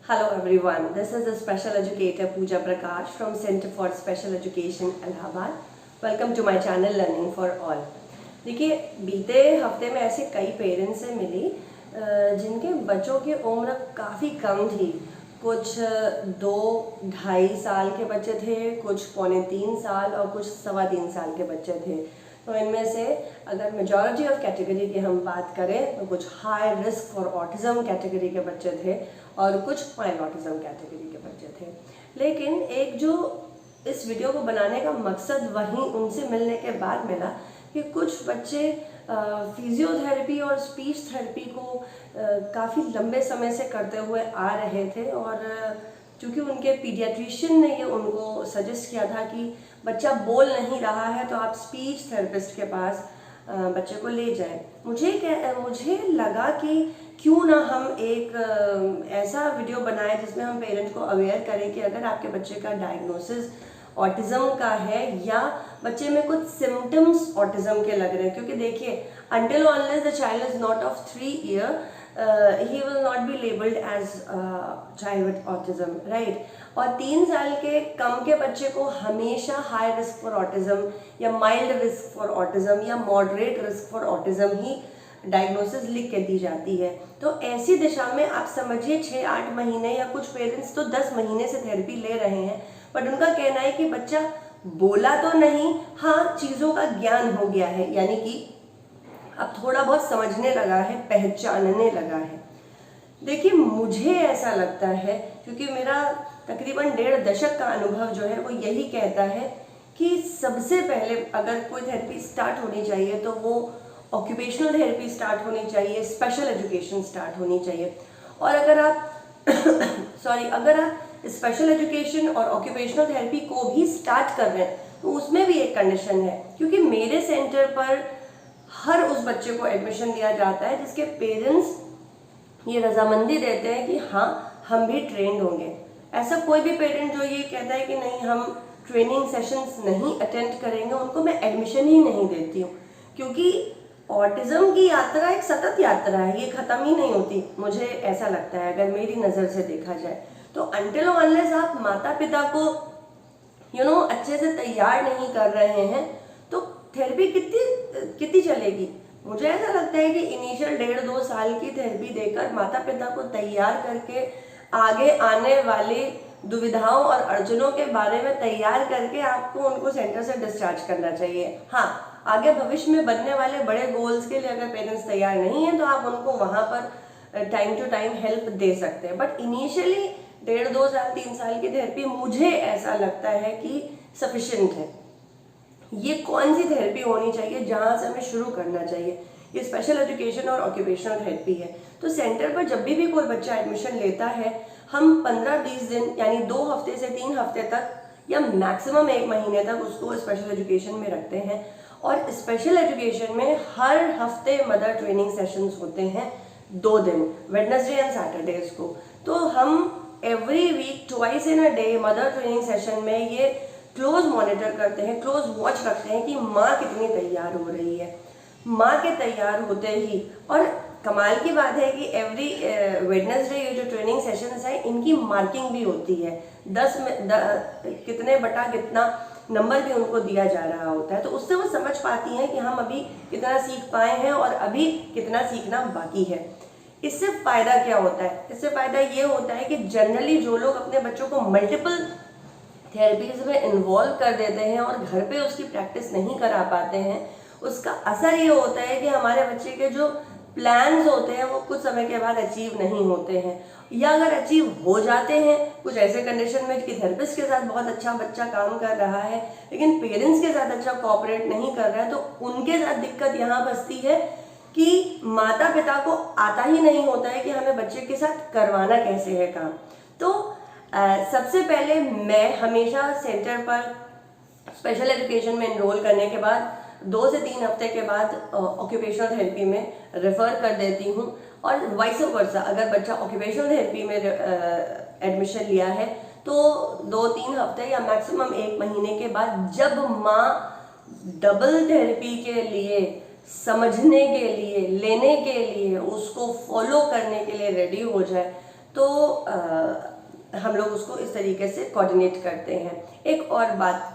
Hello everyone, this is the special educator Pooja Prakash from Center for Special Education Allahabad. Welcome to my channel Learning for All. देखिए बीते हफ्ते में ऐसे कई parents से मिली जिनके बच्चों की उम्र काफ़ी कम थी। कुछ 2-2.5 साल के बच्चे थे, कुछ 2.25 साल और कुछ 3.25 साल के बच्चे थे। तो इनमें से अगर मेजॉरिटी ऑफ कैटेगरी की हम बात करें तो कुछ high risk for autism category के बच्चे थे और कुछ माइल्ड ऑटिज़म कैटेगरी के बच्चे थे। लेकिन एक जो इस वीडियो को बनाने का मकसद वहीं उनसे मिलने के बाद मिला कि कुछ बच्चे फिजियोथेरेपी और स्पीच थेरेपी को काफ़ी लंबे समय से करते हुए आ रहे थे और चूँकि उनके पीडियाट्रिशियन ने ये उनको सजेस्ट किया था कि बच्चा बोल नहीं रहा है तो आप स्पीच थेरेपिस्ट के पास बच्चे को ले जाएं। मुझे लगा कि क्यों ना हम एक ऐसा वीडियो बनाएं जिसमें हम पेरेंट्स को अवेयर करें कि अगर आपके बच्चे का डायग्नोसिस ऑटिज़म का है या बच्चे में कुछ सिम्टम्स ऑटिज़म के लग रहे हैं, क्योंकि देखिए until unless the child is not of 3 years he will not be labeled as child with autism, right? और 3 साल के कम के बच्चे को हमेशा हाई रिस्क फॉर ऑटिज़म या माइल्ड रिस्क फॉर ऑटिज़म या moderate risk for autism he diagnosis लिख के दी जाती है। तो ऐसी दिशा में आप समझिए 6-8 महीने या कुछ पेरेंट्स तो 10 महीने से थेरेपी ले रहे हैं, बट उनका कहना है कि बच्चा बोला तो नहीं, हाँ चीज़ों का ज्ञान हो गया है, यानी कि अब थोड़ा बहुत समझने लगा है, पहचानने लगा है। देखिए मुझे ऐसा लगता है, क्योंकि मेरा तकरीबन 1.5 दशक का अनुभव जो है वो यही कहता है कि सबसे पहले अगर कोई थेरेपी स्टार्ट होनी चाहिए तो वो ऑक्यूपेशनल थेरेपी स्टार्ट होनी चाहिए, स्पेशल एजुकेशन स्टार्ट होनी चाहिए। और अगर आप अगर आप स्पेशल एजुकेशन और ऑक्यूपेशनल थेरेपी को भी स्टार्ट कर रहे हैं तो उसमें भी एक कंडीशन है, क्योंकि मेरे सेंटर पर हर उस बच्चे को एडमिशन दिया जाता है जिसके पेरेंट्स ये रजामंदी देते हैं कि हाँ हम भी ट्रेंड होंगे। ऐसा कोई भी पेरेंट जो ये कहता है कि नहीं हम ट्रेनिंग सेशंस नहीं अटेंड करेंगे, उनको मैं एडमिशन ही नहीं देती हूँ, क्योंकि ऑटिज़म की यात्रा एक सतत यात्रा है, ये ख़त्म ही नहीं होती। मुझे ऐसा लगता है अगर मेरी नज़र से देखा जाए तो अनटिल अनलेस आप माता पिता को अच्छे से तैयार नहीं कर रहे हैं तो थेरेपी कितनी चलेगी। मुझे ऐसा लगता है कि इनिशियल 1.5-2 साल की थेरेपी देकर माता पिता को तैयार करके आगे आने वाली दुविधाओं और अड़चनों के बारे में तैयार करके आपको उनको सेंटर से डिस्चार्ज करना चाहिए। हाँ, आगे भविष्य में बनने वाले बड़े गोल्स के लिए अगर पेरेंट्स तैयार नहीं हैं तो आप उनको वहाँ पर टाइम टू टाइम हेल्प दे सकते हैं, बट इनिशियली 1.5-2 साल 3 साल की थेरेपी मुझे ऐसा लगता है कि सफिशिएंट है। ये कौन सी थेरेपी होनी चाहिए जहाँ से हमें शुरू करना चाहिए, ये स्पेशल एजुकेशन और ऑक्यूपेशनल थेरेपी है। तो सेंटर पर जब भी कोई बच्चा एडमिशन लेता है हम 15-20 दिन यानी 2 हफ्ते से 3 हफ्ते तक या मैक्सिमम 1 महीने तक उसको स्पेशल एजुकेशन में रखते हैं। और स्पेशल एजुकेशन में हर हफ्ते मदर ट्रेनिंग सेशंस होते हैं 2 दिन, वेडनेसडे एंड सैटरडेज को। तो हम every week twice in a day mother training session में ये क्लोज मॉनिटर करते हैं, क्लोज वॉच रखते हैं कि माँ कितनी तैयार हो रही है। माँ के तैयार होते ही, और कमाल की बात है कि एवरी वेडनेसडे ये जो ट्रेनिंग सेशंस हैं इनकी मार्किंग भी होती है, 10 में कितने बटा कितना नंबर भी उनको दिया जा रहा होता है। तो उससे वो समझ पाती हैं कि हम अभी कितना सीख पाए हैं और अभी कितना सीखना बाकी है। इससे फ़ायदा क्या होता है? इससे फ़ायदा ये होता है कि जनरली जो लोग अपने बच्चों को मल्टीपल थेरेपीज में इन्वॉल्व कर देते हैं और घर पे उसकी प्रैक्टिस नहीं करा पाते हैं, उसका असर ये होता है कि हमारे बच्चे के जो प्लान्स होते हैं वो कुछ समय के बाद अचीव नहीं होते हैं, या अगर अचीव हो जाते हैं कुछ ऐसे कंडीशन में कि थेरेपिस्ट के साथ बहुत अच्छा बच्चा काम कर रहा है लेकिन पेरेंट्स के साथ अच्छा कोऑपरेट नहीं कर रहा है, तो उनके साथ दिक्कत यहाँ बसती है कि माता पिता को आता ही नहीं होता है कि हमें बच्चे के साथ करवाना कैसे है काम। तो सबसे पहले मैं हमेशा सेंटर पर स्पेशल एजुकेशन में एनरोल करने के बाद 2 से 3 हफ्ते के बाद ऑक्यूपेशनल थेरेपी में रेफ़र कर देती हूँ, और वाइस वर्सा अगर बच्चा ऑक्यूपेशनल थेरेपी में एडमिशन लिया है तो 2-3 हफ्ते या मैक्सिमम 1 महीने के बाद जब माँ डबल थेरेपी के लिए, समझने के लिए, लेने के लिए, उसको फॉलो करने के लिए रेडी हो जाए तो हम लोग उसको इस तरीके से कोऑर्डिनेट करते हैं। एक और बात,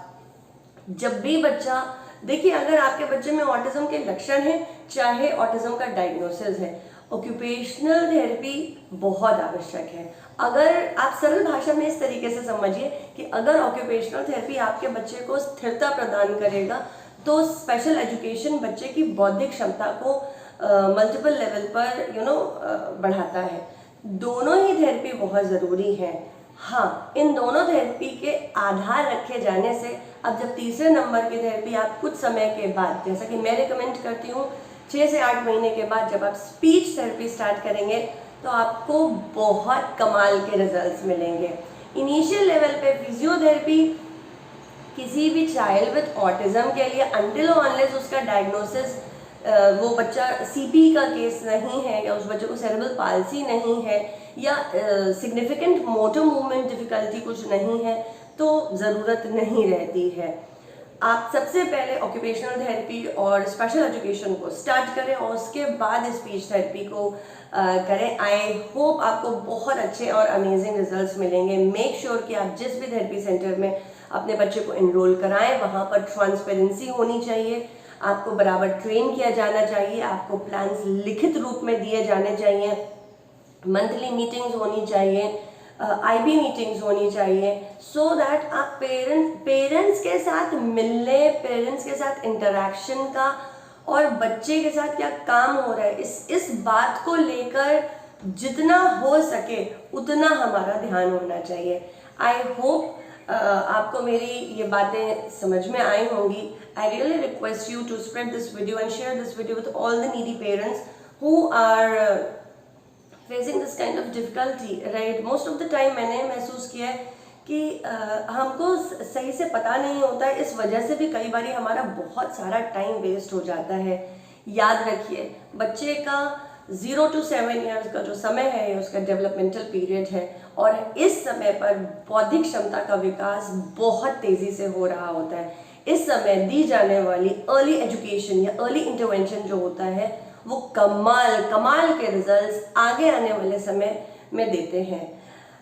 जब भी बच्चा, देखिए अगर आपके बच्चे में ऑटिज्म के लक्षण हैं, चाहे ऑटिज्म का डायग्नोसिस है, ऑक्यूपेशनल थेरेपी बहुत आवश्यक है। अगर आप सरल भाषा में इस तरीके से समझिए कि अगर ऑक्यूपेशनल थेरेपी आपके बच्चे को स्थिरता प्रदान करेगा तो स्पेशल एजुकेशन बच्चे की बौद्धिक क्षमता को मल्टीपल लेवल पर बढ़ाता है। दोनों ही थेरेपी बहुत ज़रूरी है। हाँ, इन दोनों थेरेपी के आधार रखे जाने से अब जब तीसरे नंबर की थेरेपी आप कुछ समय के बाद, जैसा कि मैं रिकमेंड करती हूँ 6 से 8 महीने के बाद जब आप स्पीच थेरेपी स्टार्ट करेंगे तो आपको बहुत कमाल के रिजल्ट्स मिलेंगे। इनिशियल लेवल पे फिजियोथेरेपी किसी भी चाइल्ड विद ऑटिज्म के लिए अनटिल अनलेस उसका डायग्नोसिस, वो बच्चा सीपी का केस नहीं है या उस बच्चे को सेरेब्रल पाल्सी नहीं है या सिग्निफिकेंट मोटर मूवमेंट डिफिकल्टी कुछ नहीं है तो ज़रूरत नहीं रहती है। आप सबसे पहले ऑक्यूपेशनल थेरेपी और स्पेशल एजुकेशन को स्टार्ट करें और उसके बाद स्पीच थेरेपी को करें। आई होप आपको बहुत अच्छे और अमेजिंग रिजल्ट्स मिलेंगे। मेक श्योर कि आप जिस भी थेरेपी सेंटर में अपने बच्चे को इनरोल कराएं वहाँ पर ट्रांसपेरेंसी होनी चाहिए, आपको बराबर ट्रेन किया जाना चाहिए, आपको प्लान्स लिखित रूप में दिए जाने चाहिए, मंथली मीटिंग्स होनी चाहिए, आईबी मीटिंग्स होनी चाहिए, सो दैट आप पेरेंट्स के साथ मिलने, पेरेंट्स के साथ इंटरेक्शन का और बच्चे के साथ क्या काम हो रहा है इस बात को लेकर जितना हो सके उतना हमारा ध्यान होना चाहिए। आई होप आपको मेरी ये बातें समझ में आई होंगी। I really request you to spread this video and share this video with all the needy parents who are facing this kind of difficulty, right. Most of the time मैंने महसूस किया है कि हमको सही से पता नहीं होता है, इस वजह से भी कई बार हमारा बहुत सारा टाइम वेस्ट हो जाता है। याद रखिए, बच्चे का 0 to 7 ईयर्स का जो समय है उसका डेवलपमेंटल पीरियड है और इस समय पर बौद्धिक क्षमता का विकास बहुत तेज़ी से हो रहा होता है। इस समय दी जाने वाली अर्ली एजुकेशन या अर्ली इंटरवेंशन जो होता है वो कमाल के रिजल्ट्स आगे आने वाले समय में देते हैं।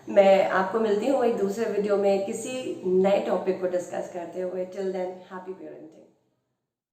मैं आपको मिलती हूँ एक दूसरे वीडियो में किसी नए टॉपिक को डिस्कस करते हुए। Till then, happy parenting.